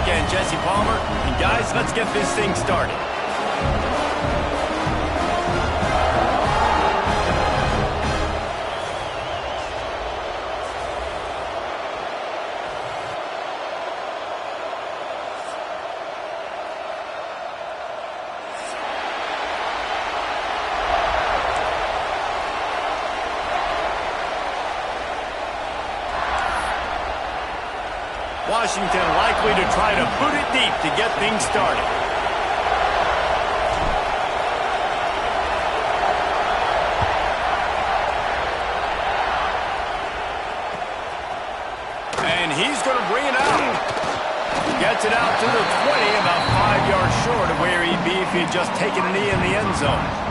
again, Jesse Palmer. And guys, let's get this thing started. Washington likely to try to boot it deep to get things started. And he's going to bring it out. Gets it out to the 20, about 5 yards short of where he'd be if he had just taken a knee in the end zone.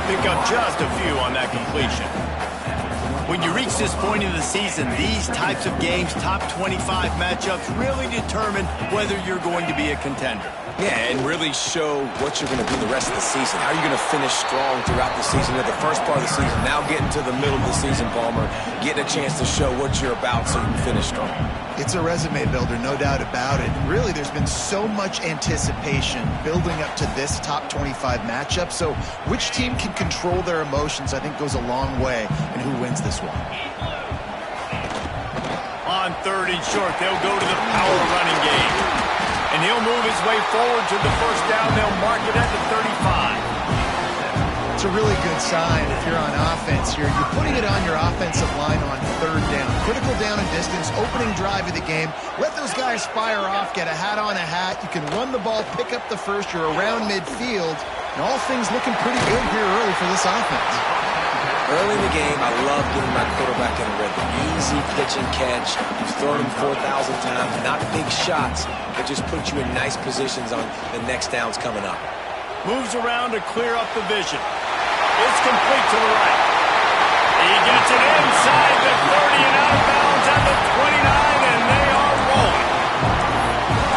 Pick up just a few on that completion. When you reach this point in the season, these types of games, top 25 matchups, really determine whether you're going to be a contender. Yeah, and really show what you're going to do the rest of the season. How are you going to finish strong throughout the season, at the first part of the season, now getting to the middle of the season, Palmer, getting a chance to show what you're about so you can finish strong. It's a resume builder, no doubt about it. Really, there's been so much anticipation building up to this top 25 matchup, so which team can control their emotions, I think, goes a long way in who wins this one. On 3rd and short, they'll go to the power running game. And he'll move his way forward to the first down. They'll mark it at the 35. It's a really good sign if you're on offense here. You're putting it on your offensive line on 3rd down. Critical down and distance, opening drive of the game. Let those guys fire off, get a hat on a hat. You can run the ball, pick up the first. You're around midfield. And all things looking pretty good here early for this offense. Early in the game, I love getting my quarterback in a rhythm. Easy pitch and catch. You've thrown him 4,000 times. Not big shots, but just put you in nice positions on the next downs coming up. Moves around to clear up the vision. It's complete to the right. He gets it inside the 30 and out of bounds at the 29, and they are rolling.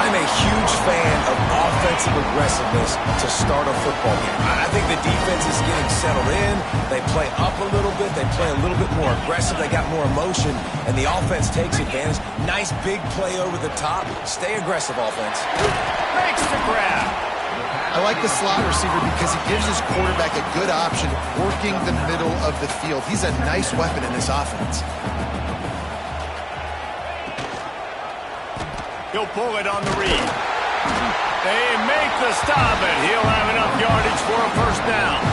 I'm a huge fan of offensive aggressiveness to start a football game. I think the defense is getting settled in. They play up a little bit. They play a little bit more aggressive. They got more emotion, and the offense takes advantage. Nice big play over the top. Stay aggressive, offense. Makes the grab. I like the slot receiver because he gives his quarterback a good option working the middle of the field. He's a nice weapon in this offense. He'll pull it on the read. They make the stop, and he'll have enough yardage for a first down.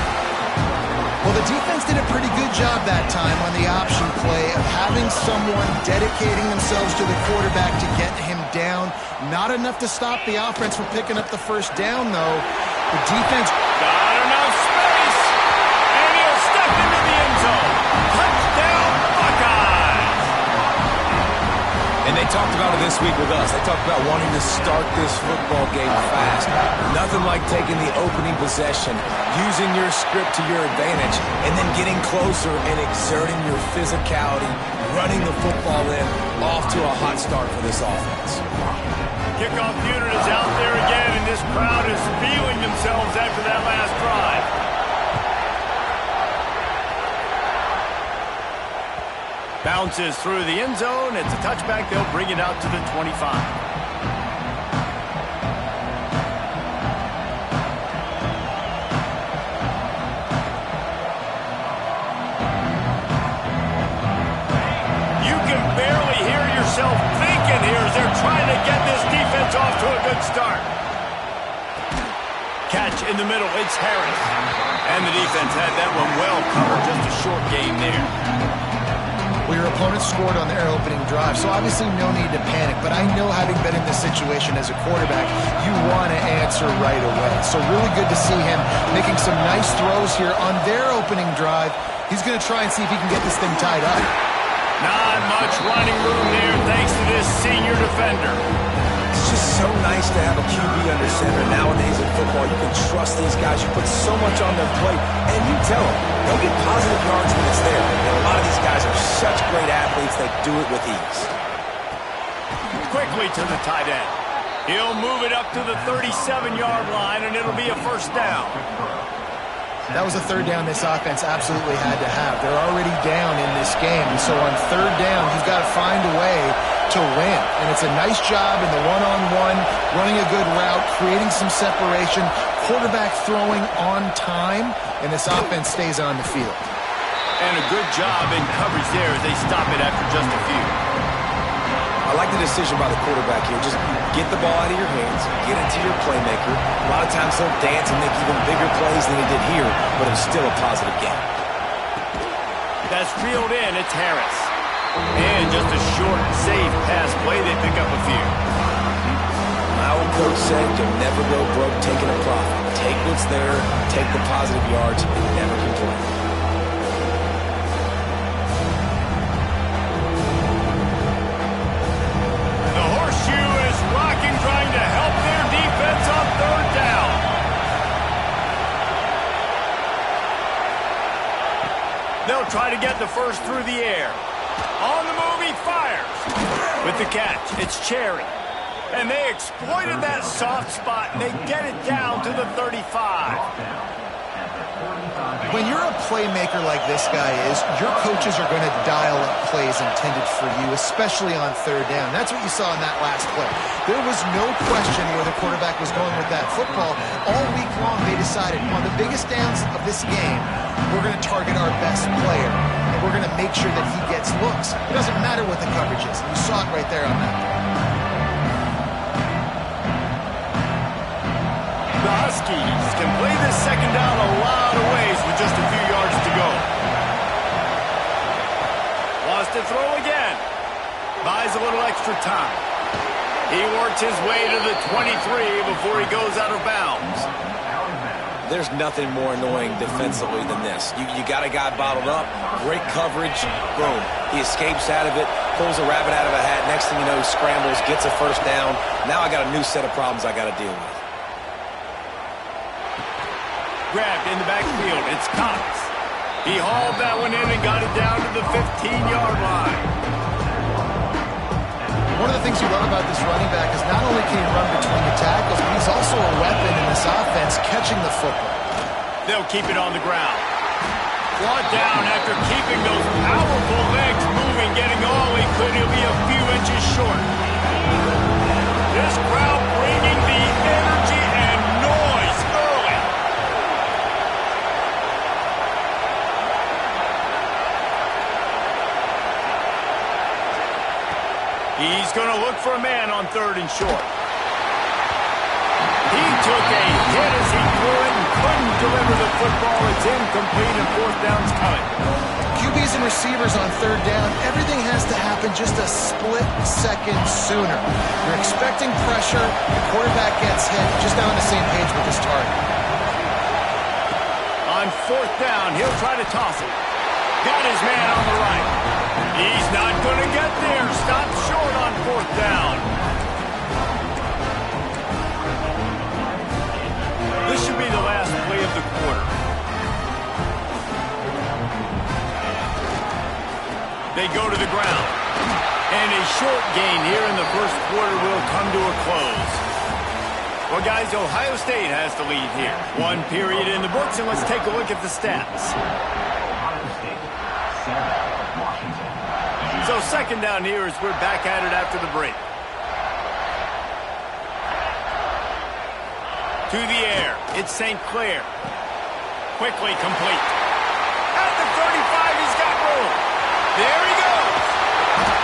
Well, the defense did a pretty good job that time on the option play of having someone dedicating themselves to the quarterback to get him down. Not enough to stop the offense from picking up the first down, though. The defense got enough space, and he'll step into the end zone. Touchdown, Buckeyes! And they talked about it this week with us. They talked about wanting to start this football game fast. Nothing like taking the opening possession, using your script to your advantage, and then getting closer and exerting your physicality, running the football in, off to a hot start for this offense. Kickoff unit is out there again, and this crowd is feeling themselves after that last drive. Bounces through the end zone. It's a touchback. They'll bring it out to the 25. You can barely hear yourself thinking here as they're trying to get this defense off to a good start. Catch in the middle. It's Harris. And the defense had that one well covered. Just a short game there. Well, your opponent scored on their opening drive, so obviously no need to panic. But I know, having been in this situation as a quarterback, you want to answer right away. So really good to see him making some nice throws here on their opening drive. He's going to try and see if he can get this thing tied up. Not much running room there thanks to this senior defender. It's just so so nice to have a QB under center. Nowadays in football, you can trust these guys. You put so much on their plate, and you tell them they'll get positive yards when it's there. And a lot of these guys are such great athletes, they do it with ease. Quickly to the tight end. He'll move it up to the 37-yard line, and it'll be a first down. That was a third down this offense absolutely had to have. They're already down in this game, and so on third down, you've got to find a way to win. And it's a nice job in the one-on-one, running a good route, creating some separation, quarterback throwing on time, and this offense stays on the field. And a good job in coverage there as they stop it after just a few. I like the decision by the quarterback here. Just get the ball out of your hands, get it to your playmaker. A lot of times he'll dance and make even bigger plays than he did here, but it was still a positive game. That's reeled in. It's Harris. And just a short, safe pass play. They pick up a few. My old coach said you'll never go broke taking a profit. Take what's there, take the positive yards, and never complain. Trying to help their defense on third down. They'll try to get the first through the air. On the move, he fires. With the catch, it's Cherry. And they exploited that soft spot, and they get it down to the 35. When you're a playmaker like this guy is, your coaches are going to dial up plays intended for you, especially on third down. That's what you saw in that last play. There was no question where the quarterback was going with that football. All week long, they decided, on the biggest downs of this game, we're going to target our best player, and we're going to make sure that he gets looks. It doesn't matter what the coverage is. You saw it right there on that play. The Huskies can play this second down a lot of ways with just a few yards to go. Wants to throw again. Buys a little extra time. He works his way to the 23 before he goes out of bounds. There's nothing more annoying defensively than this. You got a guy bottled up, great coverage, boom. He escapes out of it, pulls a rabbit out of a hat. Next thing you know, he scrambles, gets a first down. Now I got a new set of problems I got to deal with. Grabbed in the backfield. It's Cox. He hauled that one in and got it down to the 15-yard line. One of the things you love about this running back is not only can he run between the tackles, but he's also a weapon in this offense catching the football. They'll keep it on the ground. Brought down after keeping those powerful legs moving, getting all he could. He'll be a few inches short. This crowd bringing the energy and noise early. He's going to look for a man on third and short. He took a hit as he threw it and couldn't deliver the football. It's incomplete and fourth down's coming. QBs and receivers on third down, everything has to happen just a split second sooner. You're expecting pressure, the quarterback gets hit, just not on the same page with his target. On fourth down, he'll try to toss it. Got his man on the right. He's not going to get there. Stopped short on fourth down. This should be the last play of the quarter. They go to the ground. And a short gain here in the first quarter will come to a close. Well, guys, Ohio State has the lead here. One period in the books, and let's take a look at the stats. So second down here as we're back at it after the break. To the air, it's St. Clair. Quickly complete. At the 35, he's got room. There he goes.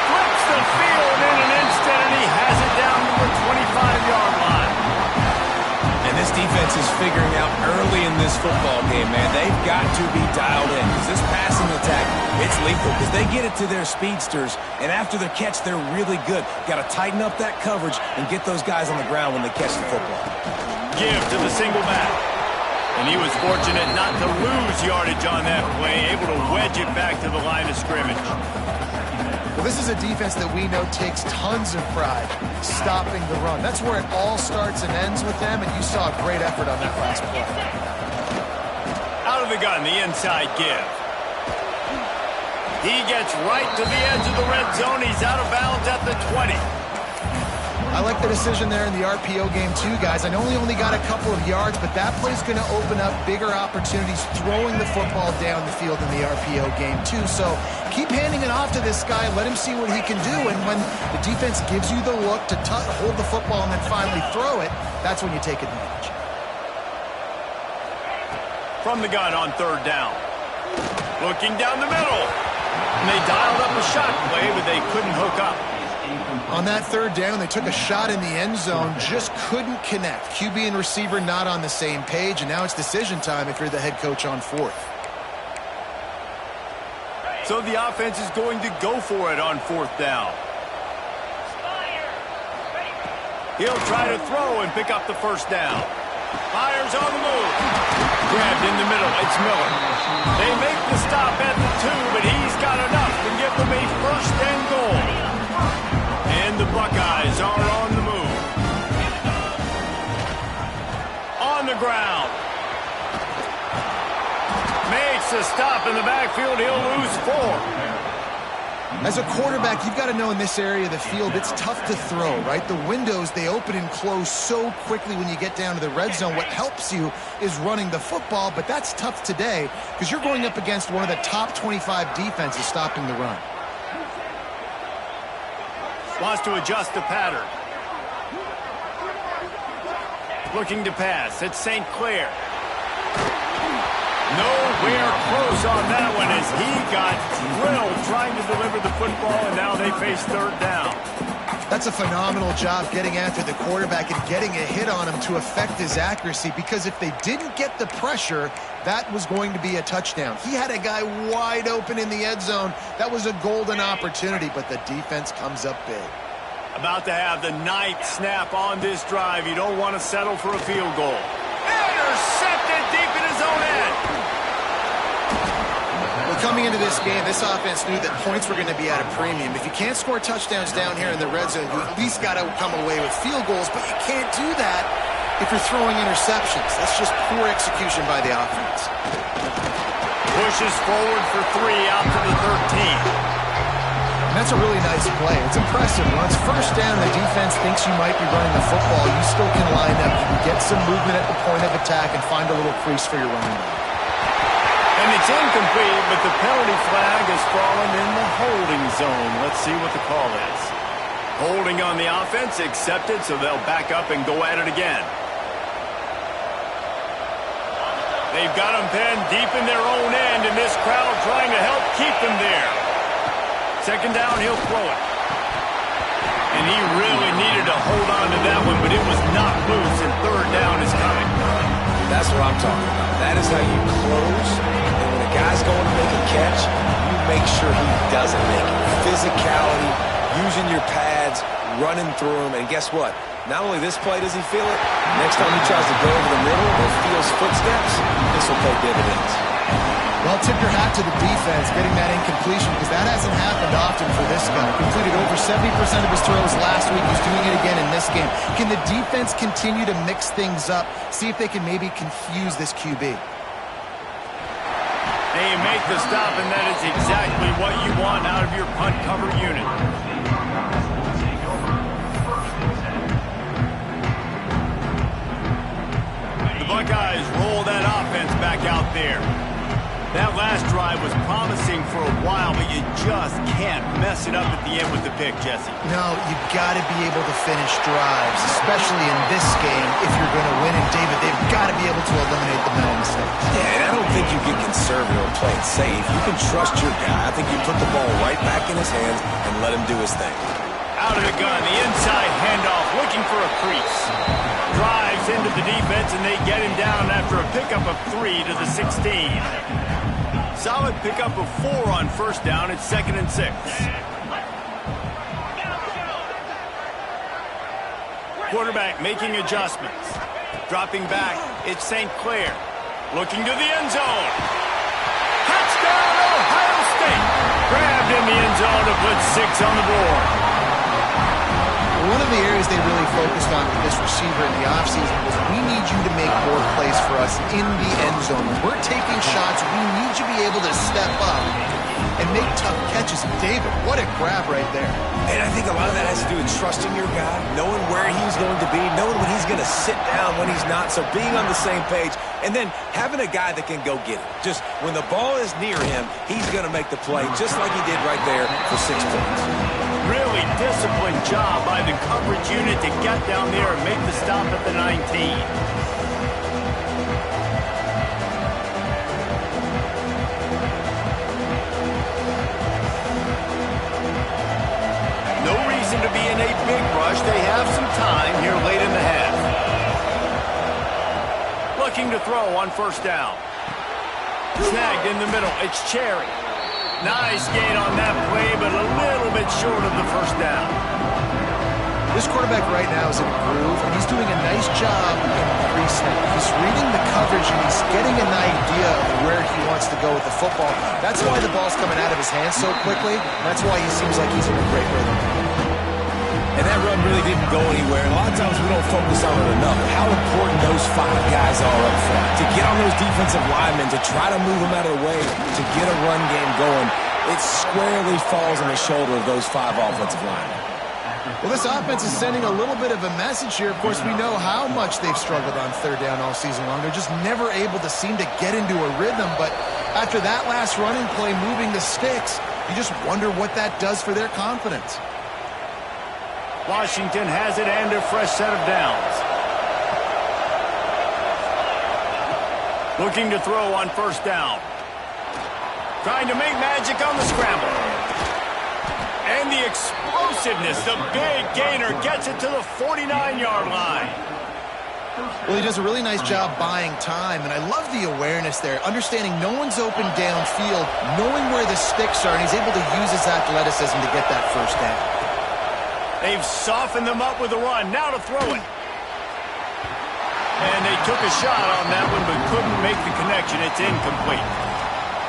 Flips the field in an instant, and he has it down to the 25-yard line. And this defense is figuring out early in this football game, man. They've got to be dialed in because this passing attack, it's lethal because they get it to their speedsters, and after their catch, they're really good. Got to tighten up that coverage and get those guys on the ground when they catch the football. Give to the single back. And he was fortunate not to lose yardage on that play, able to wedge it back to the line of scrimmage. Well, this is a defense that we know takes tons of pride stopping the run. That's where it all starts and ends with them, and you saw a great effort on that last play. Out of the gun, the inside give. He gets right to the edge of the red zone. He's out of bounds at the 20. I like the decision there in the RPO game too, guys. I know he only got a couple of yards, but that play's going to open up bigger opportunities throwing the football down the field in the RPO game too. So keep handing it off to this guy. Let him see what he can do. And when the defense gives you the look to hold the football and then finally throw it, that's when you take advantage. From the gun on third down. Looking down the middle. And they dialed up a shot play, but they couldn't hook up. On that third down, they took a shot in the end zone, just couldn't connect. QB and receiver not on the same page, and now it's decision time if you're the head coach on fourth. So the offense is going to go for it on fourth down. He'll try to throw and pick up the first down. Fires on the move. Grabbed in the middle. It's Miller. They make the stop at the 2, but he's got enough to give them a first and goal. And the Buckeyes are on the move. On the ground. Makes a stop in the backfield. He'll lose 4. As a quarterback, you've got to know in this area of the field, it's tough to throw, right? The windows, they open and close so quickly when you get down to the red zone. What helps you is running the football, but that's tough today because you're going up against one of the top 25 defenses stopping the run. Wants to adjust the pattern. Looking to pass. It's St. Clair. Nowhere close on that one as he got drilled trying to deliver the football, and now they face third down. That's a phenomenal job getting after the quarterback and getting a hit on him to affect his accuracy, because if they didn't get the pressure, that was going to be a touchdown. He had a guy wide open in the end zone. That was a golden opportunity, but the defense comes up big. About to have the 9th snap on this drive. You don't want to settle for a field goal. Intercepted deep in his own end. Well, coming into this game, this offense knew that points were going to be at a premium. If you can't score touchdowns down here in the red zone, you at least got to come away with field goals, but you can't do that if you're throwing interceptions. That's just poor execution by the offense. Pushes forward for 3 out to the 13. And that's a really nice play. It's impressive. Once first down, the defense thinks you might be running the football. You still can line up. You can get some movement at the point of attack and find a little crease for your running back. And it's incomplete, but the penalty flag has fallen in the holding zone. Let's see what the call is. Holding on the offense, accepted, so they'll back up and go at it again. They've got them pinned deep in their own end, and this crowd trying to help keep them there. Second down, he'll throw it. And he really needed to hold on to that one, but it was not loose, and third down is coming. That's what I'm talking about. That is how you close. And when a guy's going to make a catch, you make sure he doesn't make it. Physicality, using your pads, running through them. And guess what? Not only this play does he feel it, next time he tries to go over the middle or feels footsteps, this will pay dividends. Well, tip your hat to the defense getting that incompletion, because that hasn't happened often for this guy. Completed over 70% of his throws last week. He's doing it again in this game. Can the defense continue to mix things up? See if they can maybe confuse this QB. They make the stop, and that is exactly what you want out of your punt cover unit. The Buckeyes roll that offense back out there. That last drive was promising for a while, but you just can't mess it up at the end with the pick, Jesse. No, you've got to be able to finish drives, especially in this game if you're going to win. And, David, they've got to be able to eliminate the mental mistakes. Yeah, and I don't think you get conservative or play it safe. You can trust your guy. I think you put the ball right back in his hands and let him do his thing. Out of the gun, the inside handoff, looking for a crease. Drives into the defense, and they get him down after a pickup of 3 to the 16. Solid pickup of 4 on first down. It's 2nd and 6. Quarterback making adjustments. Dropping back, it's St. Clair. Looking to the end zone. Touchdown, Ohio State. Grabbed in the end zone to put 6 on the board. One of the areas they really focused on with this receiver in the offseason was we need you to make more plays for us in the end zone. When we're taking shots, we need you to be able to step up and make tough catches. And David, what a grab right there. And I think a lot of that has to do with trusting your guy, knowing where he's going to be, knowing when he's going to sit down, when he's not. So being on the same page, and then having a guy that can go get it. Just when the ball is near him, he's going to make the play, just like he did right there for 6 points. Really disciplined job by the coverage unit to get down there and make the stop at the 19. No reason to be in a big rush. They have some time here late in the half. Looking to throw on first down. Snagged in the middle. It's Cherry. Nice gain on that play, but a little bit short of the first down. This quarterback right now is in a groove, and he's doing a nice job in pre-snap. He's reading the coverage, and he's getting an idea of where he wants to go with the football. That's why the ball's coming out of his hands so quickly. That's why he seems like he's in a great rhythm. And that run really didn't go anywhere. And a lot of times we don't focus on it enough. How important those 5 guys are up front. To get on those defensive linemen, to try to move them out of the way, to get a run game going, it squarely falls on the shoulder of those 5 offensive linemen. Well, this offense is sending a little bit of a message here. Of course, we know how much they've struggled on third down all season long. They're just never able to seem to get into a rhythm. But after that last running play, moving the sticks, you just wonder what that does for their confidence. Washington has it and a fresh set of downs. Looking to throw on first down. Trying to make magic on the scramble. And the explosiveness, the big gainer gets it to the 49-yard line. Well, he does a really nice job buying time, and I love the awareness there, understanding no one's open downfield, knowing where the sticks are, and he's able to use his athleticism to get that first down. They've softened them up with a run. Now to throw it. And they took a shot on that one, but couldn't make the connection. It's incomplete.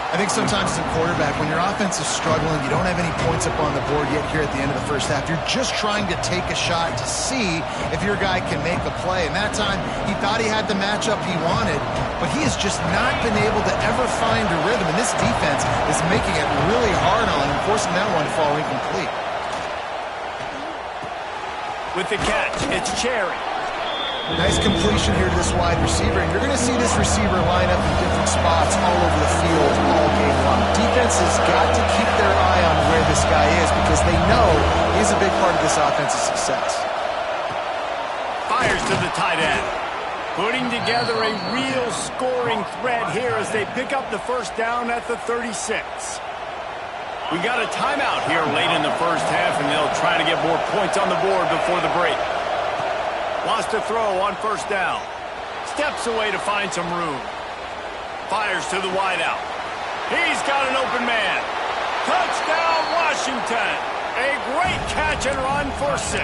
I think sometimes as a quarterback, when your offense is struggling, you don't have any points up on the board yet here at the end of the first half. You're just trying to take a shot to see if your guy can make a play. And that time, he thought he had the matchup he wanted, but he has just not been able to ever find a rhythm. And this defense is making it really hard on him, forcing that one to fall incomplete. With the catch, it's Cherry. Nice completion here to this wide receiver, and you're going to see this receiver line up in different spots all over the field all game long. Defense has got to keep their eye on where this guy is because they know he's a big part of this offense's success. Fires to the tight end. Putting together a real scoring threat here as they pick up the first down at the 36. We got a timeout here late in the first half, and they'll try to get more points on the board before the break. Wants to throw on first down. Steps away to find some room. Fires to the wideout. He's got an open man. Touchdown, Washington. A great catch and run for 6.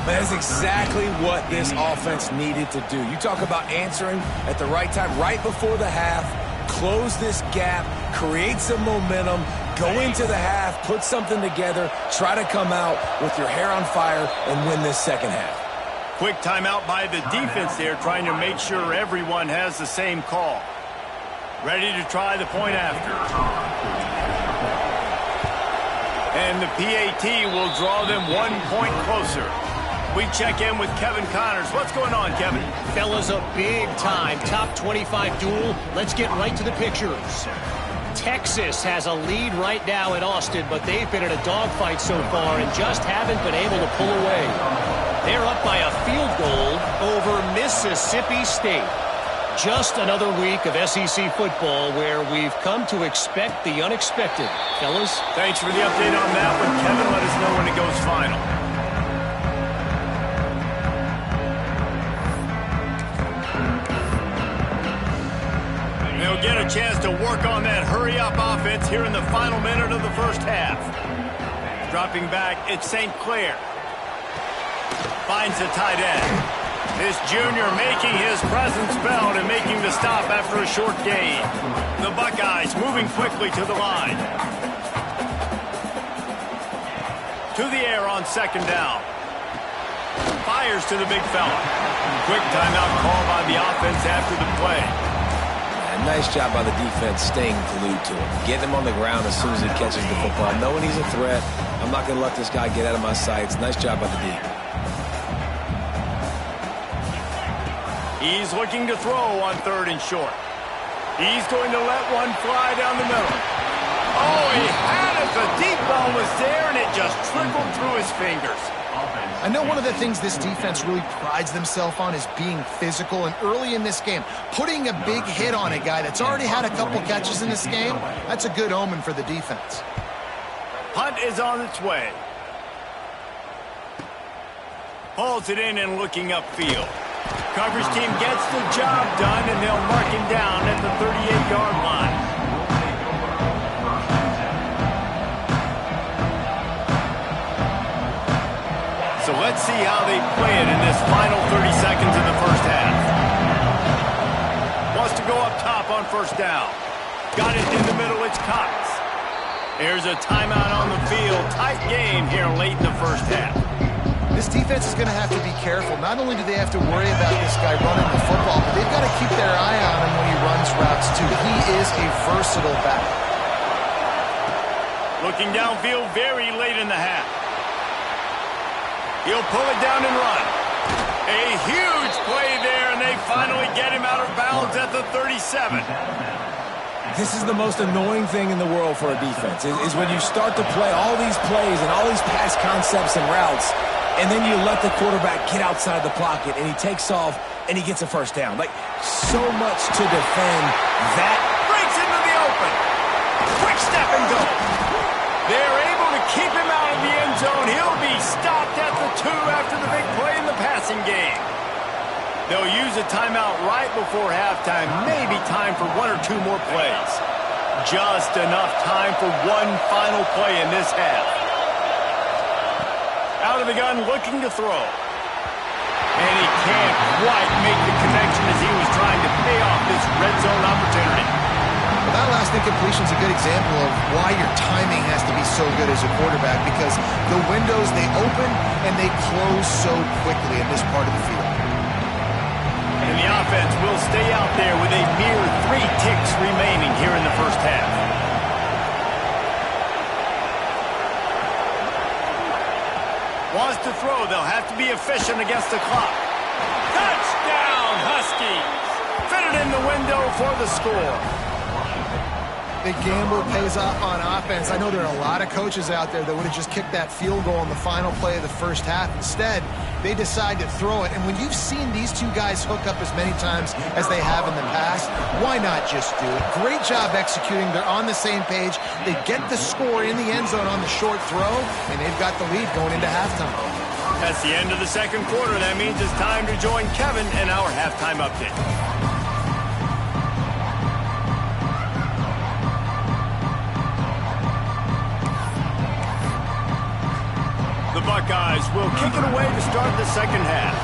That is exactly what this offense needed to do. You talk about answering at the right time, right before the half, close this gap, create some momentum, go into the half, put something together, try to come out with your hair on fire and win this second half. Quick timeout by the defense there, trying to make sure everyone has the same call. Ready to try the point after. And the PAT will draw them 1 point closer. We check in with Kevin Connors. What's going on, Kevin? Fellas, a big-time top 25 duel. Let's get right to the pictures. Texas has a lead right now in Austin, but they've been in a dogfight so far and just haven't been able to pull away. They're up by a field goal over Mississippi State. Just another week of SEC football where we've come to expect the unexpected. Fellas? Thanks for the update on that one, Kevin. Let us know when it goes final. They'll get a chance to work on that hurry-up offense here in the final minute of the first half. Dropping back, it's St. Clair. Finds the tight end. This junior making his presence felt and making the stop after a short gain. The Buckeyes moving quickly to the line. To the air on second down. Fires to the big fella. Quick timeout call by the offense after the play. And nice job by the defense staying glued to him. Getting him on the ground as soon as he catches the football. Knowing he's a threat, I'm not going to let this guy get out of my sights. Nice job by the D. He's looking to throw on third and short. He's going to let one fly down the middle. Oh, he had it. The deep ball was there, and it just trickled through his fingers. I know one of the things this defense really prides themselves on is being physical, and early in this game, putting a big hit on a guy that's already had a couple catches in this game, that's a good omen for the defense. Punt is on its way. Hauls it in and looking upfield. Coverage team gets the job done, and they'll mark him down at the 38-yard line. So let's see how they play it in this final 30 seconds of the first half. Wants to go up top on first down. Got it in the middle, it's Cox. There's a timeout on the field. Tight game here late in the first half. This defense is going to have to be careful. Not only do they have to worry about this guy running the football, but they've got to keep their eye on him when he runs routes too. He is a versatile back. Looking downfield very late in the half. He'll pull it down and run. A huge play there, and they finally get him out of bounds at the 37. This is the most annoying thing in the world for a defense, is when you start to play all these plays and all these pass concepts and routes, and then you let the quarterback get outside the pocket, and he takes off, and he gets a first down. Like, so much to defend. That breaks into the open. Quick step and go. They're able to keep him out of the end zone. He'll be stopped at the 2 after the big play in the passing game. They'll use a timeout right before halftime. Maybe time for 1 or 2 more plays. Just enough time for one final play in this half. Out of the gun, looking to throw. And he can't quite make the connection as he was trying to pay off this red zone opportunity. Well, that last incompletion is a good example of why your timing has to be so good as a quarterback, because the windows, they open and they close so quickly in this part of the field. And the offense will stay out there with a mere 3 ticks remaining here in the first half. Wants to throw. They'll have to be efficient against the clock. Touchdown, Huskies! Fitted in the window for the score. The gamble pays off on offense. I know there are a lot of coaches out there that would have just kicked that field goal in the final play of the first half. Instead, they decide to throw it. And when you've seen these two guys hook up as many times as they have in the past, why not just do it? Great job executing. They're on the same page. They get the score in the end zone on the short throw, and they've got the lead going into halftime. That's the end of the second quarter. That means it's time to join Kevin in our halftime update. The Buckeyes will kick it away to start the second half.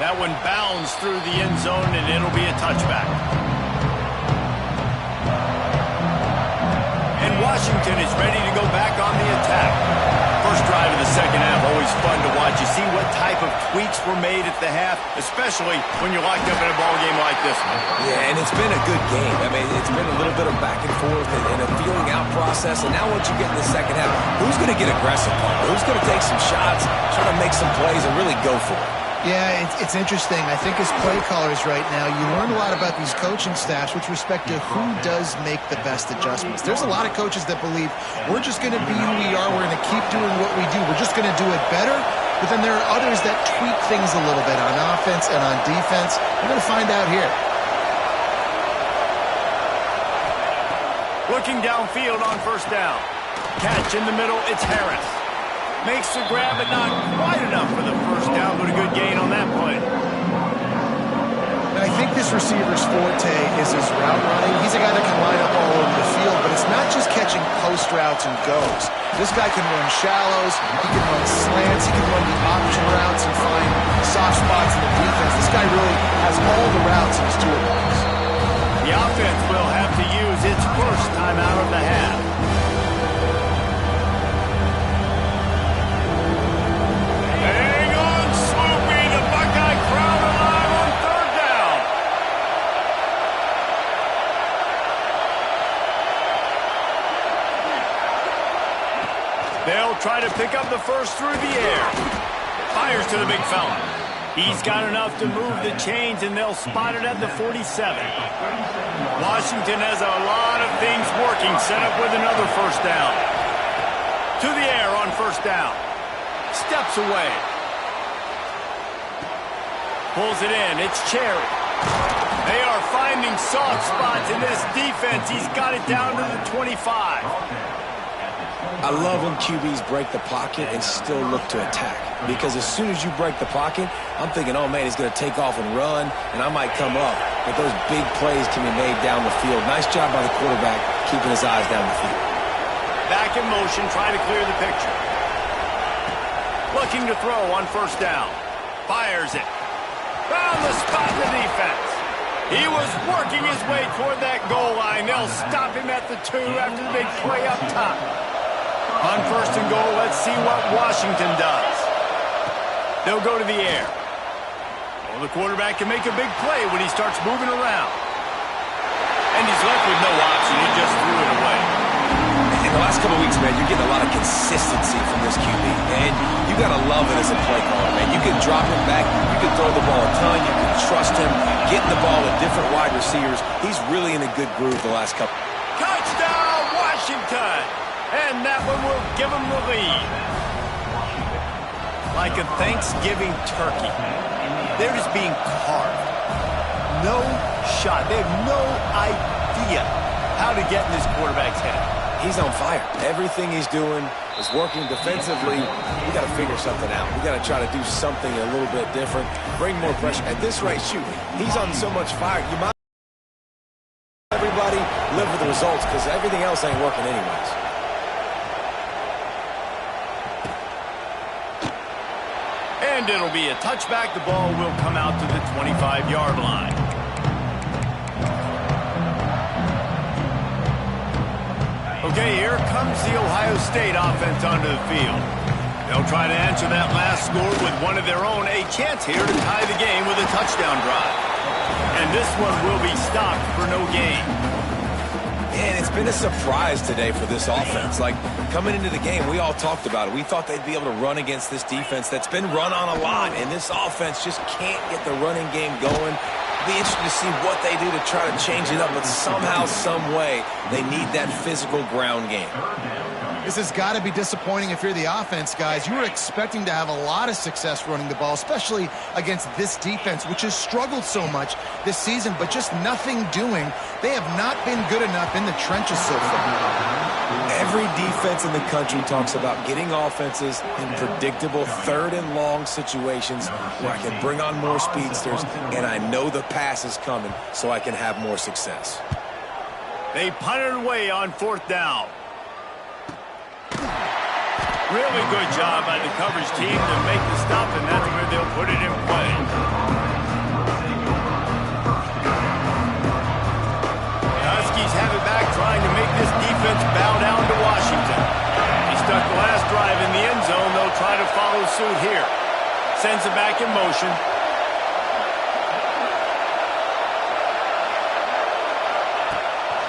That one bounds through the end zone, and it'll be a touchback. And Washington is ready to go back on the attack. First drive of the second half, always fun to watch. You see what type of tweaks were made at the half, especially when you're locked up in a ball game like this one. Yeah, and it's been a good game. I mean, it's been a little bit of back and forth and a feeling out process. And now once you get in the second half, who's going to get aggressive, Paul? Who's going to take some shots, try to make some plays, and really go for it? Yeah, it's interesting. I think as play callers right now, you learn a lot about these coaching staffs with respect to who does make the best adjustments. There's a lot of coaches that believe we're just going to be who we are. We're going to keep doing what we do. We're just going to do it better. But then there are others that tweak things a little bit on offense and on defense. We're going to find out here. Looking downfield on first down. Catch in the middle, it's Harris. Makes the grab, but not quite enough for the first down, but a good gain on that play. And I think this receiver's forte is his route running. He's a guy that can line up all over the field, but it's not just catching post routes and goes. This guy can run shallows, he can run slants, he can run the option routes and find soft spots in the defense. This guy really has all the routes in his toolbox. The offense will have to first time out of the half. Hang on, Sloopy. The Buckeye crowd alive on third down. They'll try to pick up the first through the air. Fires to the big fella. He's got enough to move the chains, and they'll spot it at the 47. Washington has a lot of things working, set up with another first down. To the air on first down. Steps away. Pulls it in. It's Cherry. They are finding soft spots in this defense. He's got it down to the 25. I love when QBs break the pocket and still look to attack. Because as soon as you break the pocket, I'm thinking, oh, man, he's going to take off and run, and I might come up. But those big plays can be made down the field. Nice job by the quarterback keeping his eyes down the field. Back in motion, trying to clear the picture. Looking to throw on first down. Fires it. Found the spot in the defense. He was working his way toward that goal line. They'll stop him at the 2 after the big play up top. On first and goal, let's see what Washington does. They'll go to the air. Well, the quarterback can make a big play when he starts moving around. And he's left with no option. He just threw it away. In the last couple of weeks, man, you're getting a lot of consistency from this QB. And you got to love it as a play caller, man. You can drop him back. You can throw the ball a ton. You can trust him. Getting the ball with different wide receivers. He's really in a good groove the last couple. Touchdown, Washington! And that one will give them the lead. Like a Thanksgiving turkey. They're just being carved. No shot. They have no idea how to get in this quarterback's head. He's on fire. Everything he's doing is working defensively. We got to figure something out. We got to try to do something a little bit different. Bring more pressure. At this rate, shoot, he's on so much fire. You might everybody live with the results because everything else ain't working anyways. And it'll be a touchback. The ball will come out to the 25-yard line. Okay, here comes the Ohio State offense onto the field. They'll try to answer that last score with one of their own. A chance here to tie the game with a touchdown drive. And this one will be stopped for no gain. And it's been a surprise today for this offense. Like, coming into the game, we all talked about it. We thought they'd be able to run against this defense that's been run on a lot. And this offense just can't get the running game going. It'll be interesting to see what they do to try to change it up. But somehow, some way, they need that physical ground game. This has got to be disappointing if you're the offense, guys. You were expecting to have a lot of success running the ball, especially against this defense, which has struggled so much this season, but just nothing doing. They have not been good enough in the trenches so far. Every defense in the country talks about getting offenses in predictable third and long situations where I can bring on more speedsters and I know the pass is coming so I can have more success. They punted away on fourth down. Really good job by the coverage team to make the stop, and that's where they'll put it in play. Huskies have it back, trying to make this defense bow down to Washington. He stuck the last drive in the end zone. They'll try to follow suit here. Sends it back in motion.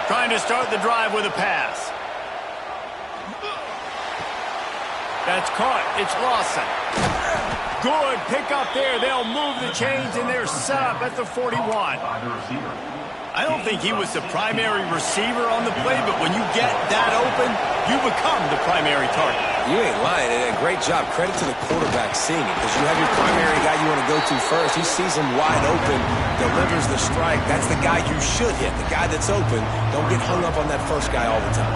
Trying to start the drive with a pass. That's caught. It's Lawson. Good pick up there. They'll move the chains, and they're set up at the 41. I don't think he was the primary receiver on the play, but when you get that open, you become the primary target. You ain't lying. And a great job. Credit to the quarterback seeing it, because you have your primary guy you want to go to first. He sees him wide open, delivers the strike. That's the guy you should hit, the guy that's open. Don't get hung up on that first guy all the time.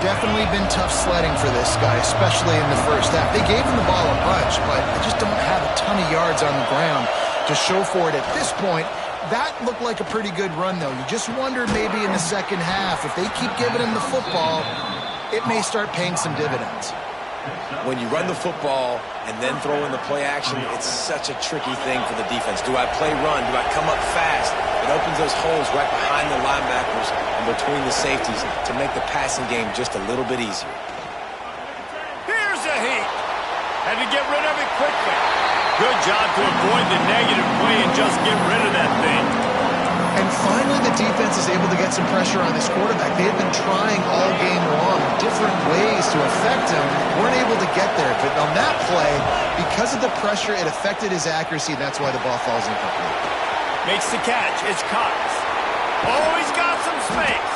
Definitely been tough sledding for this guy, especially in the first half. They gave him the ball a bunch, but they just don't have a ton of yards on the ground to show for it at this point. That looked like a pretty good run, though. You just wonder maybe in the second half, if they keep giving him the football, it may start paying some dividends. When you run the football and then throw in the play action, it's such a tricky thing for the defense. Do I play run? Do I come up fast? It opens those holes right behind the linebackers, and between the safeties to make the passing game just a little bit easier. Here's a heat. Had to get rid of it quickly. Good job to avoid the negative play and just get rid of that thing. And finally, the defense is able to get some pressure on this quarterback. They had been trying all game long, different ways to affect him. Weren't able to get there. But on that play, because of the pressure, it affected his accuracy. That's why the ball falls incomplete. Makes the catch. It's Cox. Oh, he's got some space.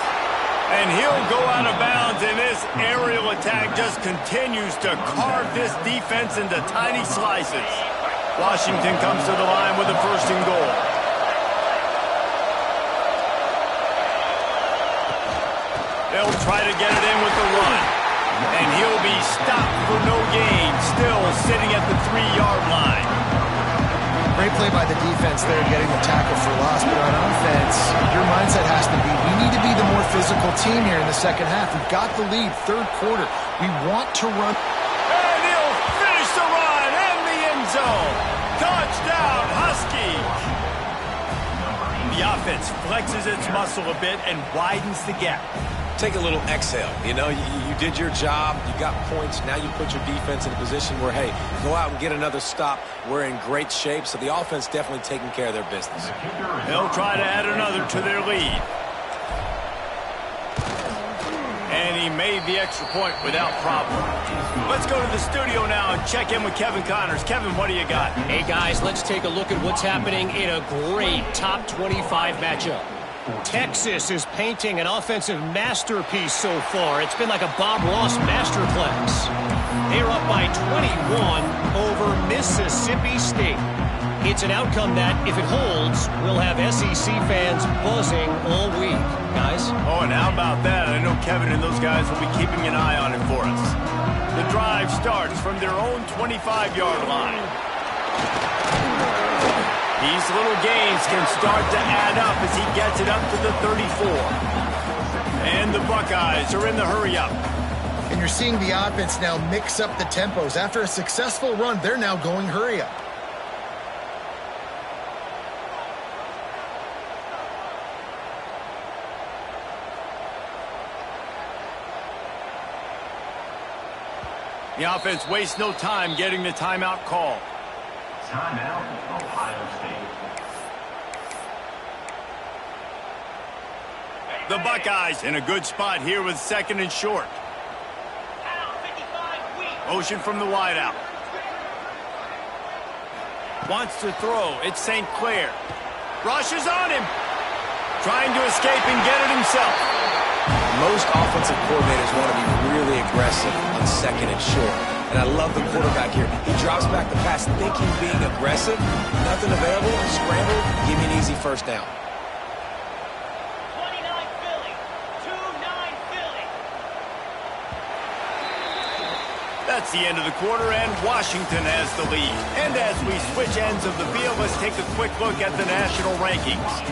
And he'll go out of bounds, and this aerial attack just continues to carve this defense into tiny slices. Washington comes to the line with a 1st and goal. They'll try to get it in with the run. And he'll be stopped for no gain, still sitting at the 3-yard line. Great play by the defense there, getting the tackle for loss. But on offense, your mindset has to be, we need to be the more physical team here in the second half. We've got the lead, 3rd quarter. We want to run. And he'll finish the run in the end zone. Touchdown, Huskies. The offense flexes its muscle a bit and widens the gap. Take a little exhale. You know, you did your job. You got points. Now you put your defense in a position where, hey, go out and get another stop. We're in great shape. So the offense definitely taking care of their business. They'll try to add another to their lead. And he made the extra point without problem. Let's go to the studio now and check in with Kevin Connors. Kevin, what do you got? Hey, guys, let's take a look at what's happening in a great top 25 matchup. Texas is painting an offensive masterpiece so far. It's been like a Bob Ross masterclass. They're up by 21 over Mississippi State. It's an outcome that, if it holds, will have SEC fans buzzing all week. Guys? Oh, and how about that? I know Kevin and those guys will be keeping an eye on it for us. The drive starts from their own 25-yard line. These little gains can start to add up as he gets it up to the 34. And the Buckeyes are in the hurry-up. And you're seeing the offense now mix up the tempos. After a successful run, they're now going hurry-up. The offense wastes no time getting the timeout call. Timeout, Ohio State. The Buckeyes in a good spot here with 2nd and short. Motion from the wideout. Wants to throw. It's St. Clair. Rushes on him. Trying to escape and get it himself. Most offensive coordinators want to be really aggressive on 2nd and short. And I love the quarterback here. He drops back the pass thinking being aggressive. Nothing available. Scramble. Give me an easy 1st down. 29 Philly. 2-9 Philly. That's the end of the quarter, and Washington has the lead. And as we switch ends of the field, let's take a quick look at the national rankings.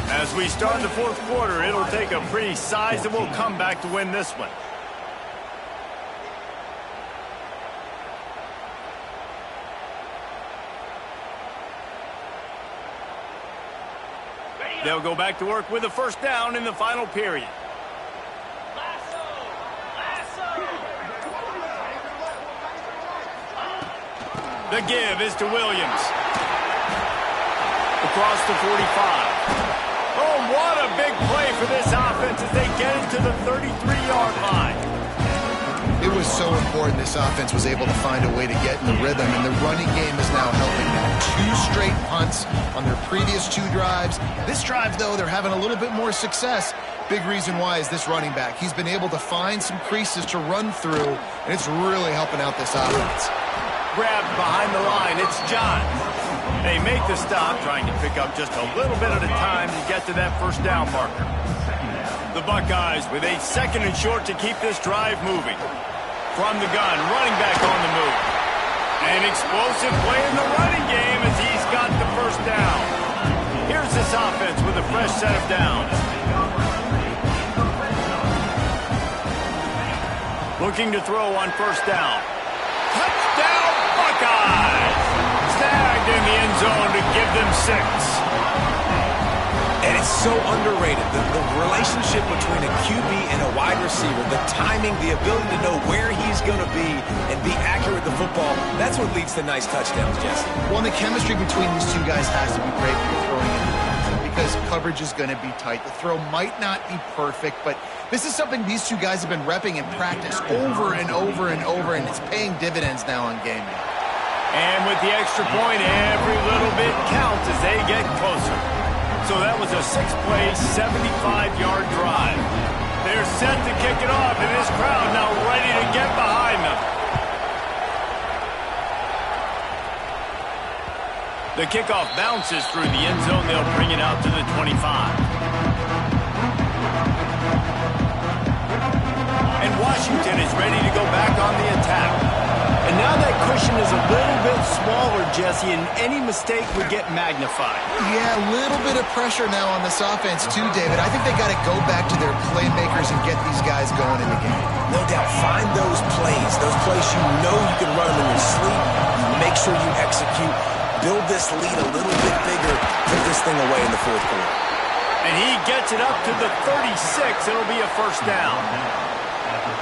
As we start the 4th quarter, it'll take a pretty sizable comeback to win this one. They'll go back to work with a 1st down in the final period. The give is to Williams. Across the 45. Oh, what a big play for this offense as they get it to the 33-yard line. It was so important this offense was able to find a way to get in the rhythm, and the running game is now helping them. 2 straight punts on their previous 2 drives. This drive, though, they're having a little bit more success. Big reason why is this running back. He's been able to find some creases to run through, and it's really helping out this offense. Grabbed behind the line, it's John. They make the stop, trying to pick up just a little bit at a time to get to that 1st down marker. The Buckeyes with a 2nd and short to keep this drive moving. From the gun, running back on the move. An explosive play in the running game as he's got the 1st down. Here's this offense with a fresh set of downs. Looking to throw on 1st down. Touchdown, Buckeyes! Snagged in the end zone to give them 6. And it's so underrated. The relationship between wide receiver, the timing, the ability to know where he's going to be and be accurate with the football, that's what leads to nice touchdowns, Jesse. Well, the chemistry between these two guys has to be great when you're throwing in the end, because coverage is going to be tight. The throw might not be perfect, but this is something these two guys have been repping in practice over and over and over, and it's paying dividends now on game day. And with the extra point, every little bit counts as they get closer. So that was a 6-play, 75-yard drive. They're set to kick it off, and this crowd now ready to get behind them. The kickoff bounces through the end zone. They'll bring it out to the 25. And Washington is ready to go back on the attack. And now that cushion is a little bit smaller, Jesse, and any mistake would get magnified. Yeah, a little bit of pressure now on this offense too, David. I think they got to go back to their playmakers and get these guys going in the game. No doubt, find those plays you know you can run them in your sleep. You make sure you execute. Build this lead a little bit bigger. Put this thing away in the fourth quarter. And he gets it up to the 36. It'll be a first down.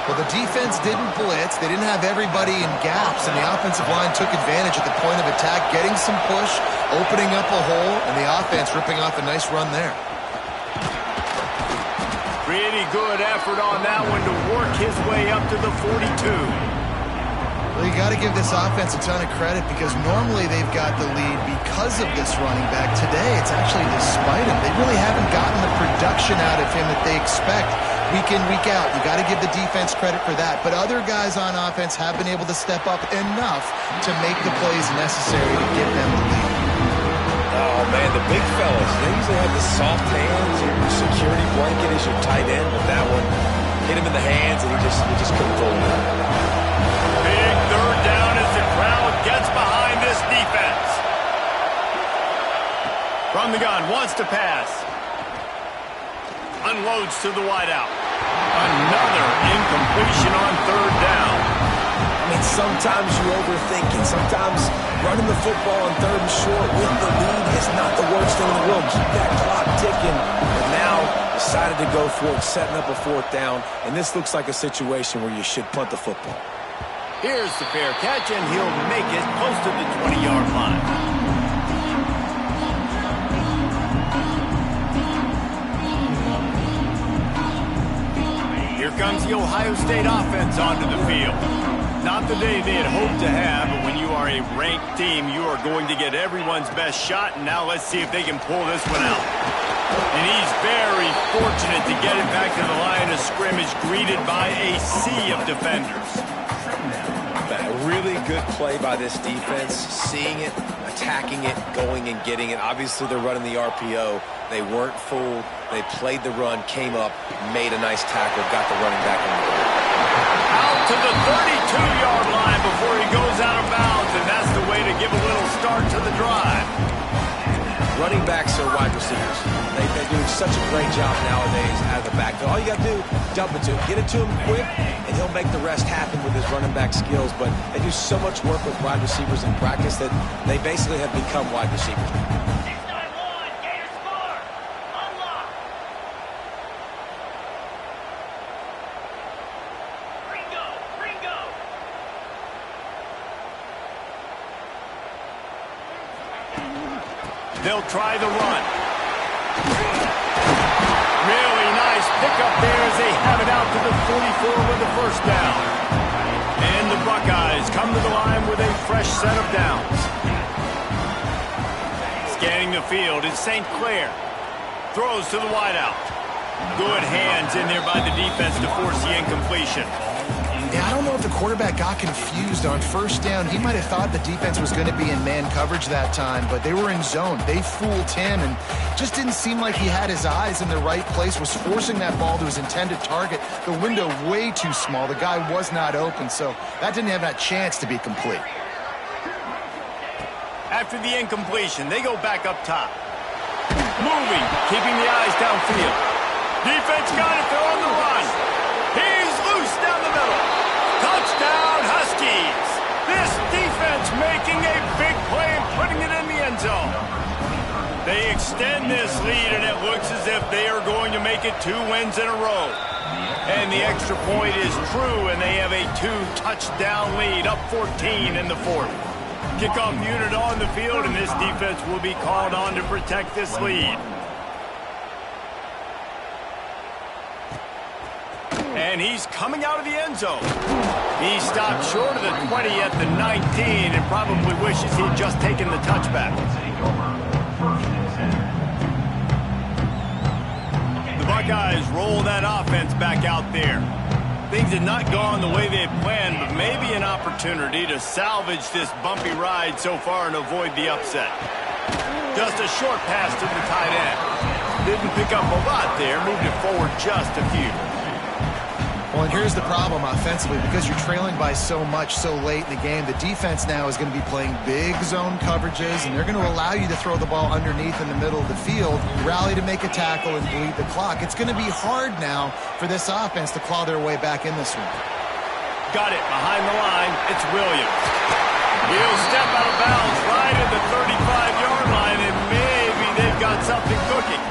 Well, the defense didn't blitz. They didn't have everybody in gaps, and the offensive line took advantage at the point of attack, getting some push, opening up a hole, and the offense ripping off a nice run there. Pretty good effort on that one to work his way up to the 42. Well, you got to give this offense a ton of credit because normally they've got the lead because of this running back. Today, it's actually despite him. They really haven't gotten the production out of him that they expect week in, week out. You got to give the defense credit for that. But other guys on offense have been able to step up enough to make the plays necessary to give them the lead. Oh, man, the big fellas, they usually have the soft hands. Your security blanket is your tight end, but that one hit him in the hands, and he just couldn't pull it in. Big third down as the crowd gets behind this defense. From the gun, wants to pass. Unloads to the wideout. Another incompletion on third down. I mean, sometimes you overthink it. Sometimes running the football on third and short with the lead is not the worst thing in the world. Keep that clock ticking. But now decided to go for it, setting up a fourth down. And this looks like a situation where you should punt the football. Here's the fair catch, and he'll make it close to the 20-yard line. Here comes the Ohio State offense onto the field. Not the day they had hoped to have, but when you are a ranked team, you are going to get everyone's best shot, and now let's see if they can pull this one out. And he's very fortunate to get it back to the line of scrimmage, greeted by a sea of defenders. A really good play by this defense, seeing it, attacking it, going and getting it. Obviously, they're running the RPO. They weren't fooled. They played the run, came up, made a nice tackle, got the running back on the board. Out to the 32-yard line before he goes out of bounds, and that's the way to give a little start to the drive. Running backs are wide receivers. They're doing such a great job nowadays out of the backfield. All you got to do, dump it to him. Get it to him quick, and he'll make the rest happen with his running back skills. But they do so much work with wide receivers in practice that they basically have become wide receivers. 691, Gator score. Unlock. Ringo. They'll try the run. Really nice pickup there as they have it out to the 44 with the first down. And the Buckeyes come to the line with a fresh set of downs. Scanning the field is St. Clair. Throws to the wideout. Good hands in there by the defense to force the incompletion. Yeah, I don't know if the quarterback got confused on first down. He might have thought the defense was going to be in man coverage that time, but they were in zone. They fooled him and just didn't seem like he had his eyes in the right place, was forcing that ball to his intended target. The window way too small. The guy was not open, so that didn't have that chance to be complete. After the incompletion, they go back up top. Moving, keeping the eyes downfield. Defense got it, they're on the run. He's loose down the middle. Touchdown, Huskies. This defense making a big play and putting it in the end zone. They extend this lead, and it looks as if they are going to make it 2 wins in a row. And the extra point is true, and they have a 2-touchdown lead, up 14 in the fourth. Kickoff unit on the field, and this defense will be called on to protect this lead. And he's coming out of the end zone. He stopped short of the 20 at the 19 and probably wishes he'd just taken the touchback. The Buckeyes roll that offense back out there. Things had not gone the way they had planned, but maybe an opportunity to salvage this bumpy ride so far and avoid the upset. Just a short pass to the tight end. Didn't pick up a lot there, moved it forward just a few. Well, and here's the problem offensively. Because you're trailing by so much so late in the game, the defense now is going to be playing big zone coverages, and they're going to allow you to throw the ball underneath in the middle of the field, rally to make a tackle, and bleed the clock. It's going to be hard now for this offense to claw their way back in this one. Got it behind the line. It's Williams. He'll step out of bounds right at the 35-yard line, and maybe they've got something cooking.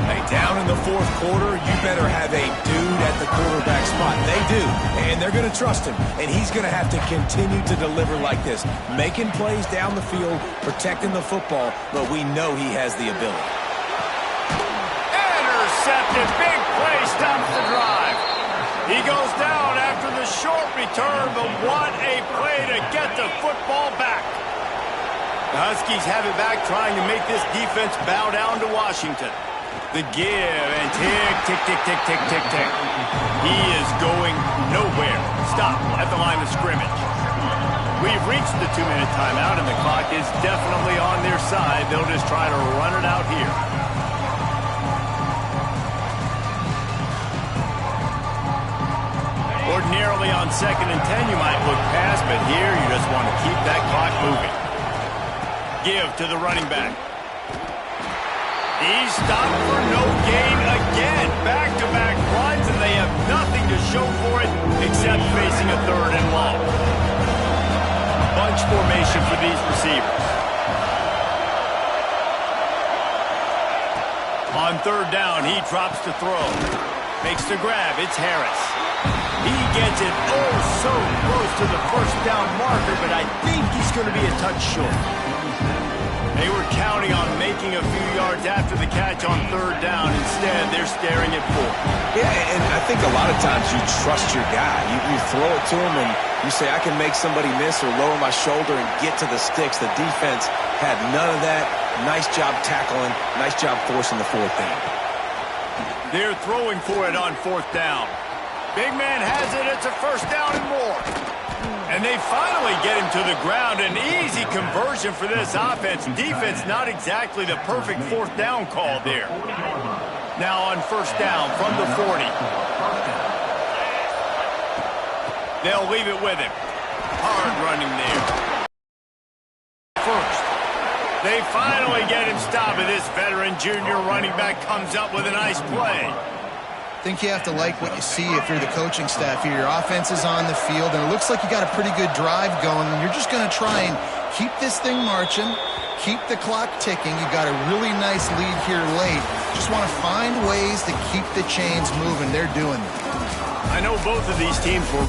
Hey, down in the fourth quarter, you better have a dude at the quarterback spot. They do, and they're going to trust him, and he's going to have to continue to deliver like this, making plays down the field, protecting the football, but we know he has the ability. Intercepted. Big play stops the drive. He goes down after the short return, but what a play to get the football back. The Huskies have it back, trying to make this defense bow down to Washington. The give, and tick, tick, tick, tick, tick, tick, tick. He is going nowhere. Stop at the line of scrimmage. We've reached the 2-minute timeout, and the clock is definitely on their side. They'll just try to run it out here. Ordinarily on 2nd and 10, you might look past, but here you just want to keep that clock moving. Give to the running back. He's stopped for no gain again. Back-to-back runs, and they have nothing to show for it except facing a 3rd and long. Bunch formation for these receivers. On 3rd down, he drops to throw. Makes the grab. It's Harris. He gets it oh so close to the 1st down marker, but I think he's going to be a touch short. They were counting on making a few yards after the catch on 3rd down. Instead, they're staring at 4. Yeah, and I think a lot of times you trust your guy. You throw it to him, and you say, I can make somebody miss or lower my shoulder and get to the sticks. The defense had none of that. Nice job tackling. Nice job forcing the 4th down. They're throwing for it on 4th down. Big man has it. It's a 1st down and more. And they finally get him to the ground. An easy conversion for this offense. Defense not exactly the perfect 4th down call there. Now on 1st down from the 40. They'll leave it with him. Hard running there. First. They finally get him stopped, and this veteran junior running back comes up with a nice play. I think you have to like what you see if you're the coaching staff here. Your offense is on the field, and it looks like you got a pretty good drive going, and you're just going to try and keep this thing marching, keep the clock ticking. You got a really nice lead here late. Just want to find ways to keep the chains moving. They're doing it. I know both of these teams were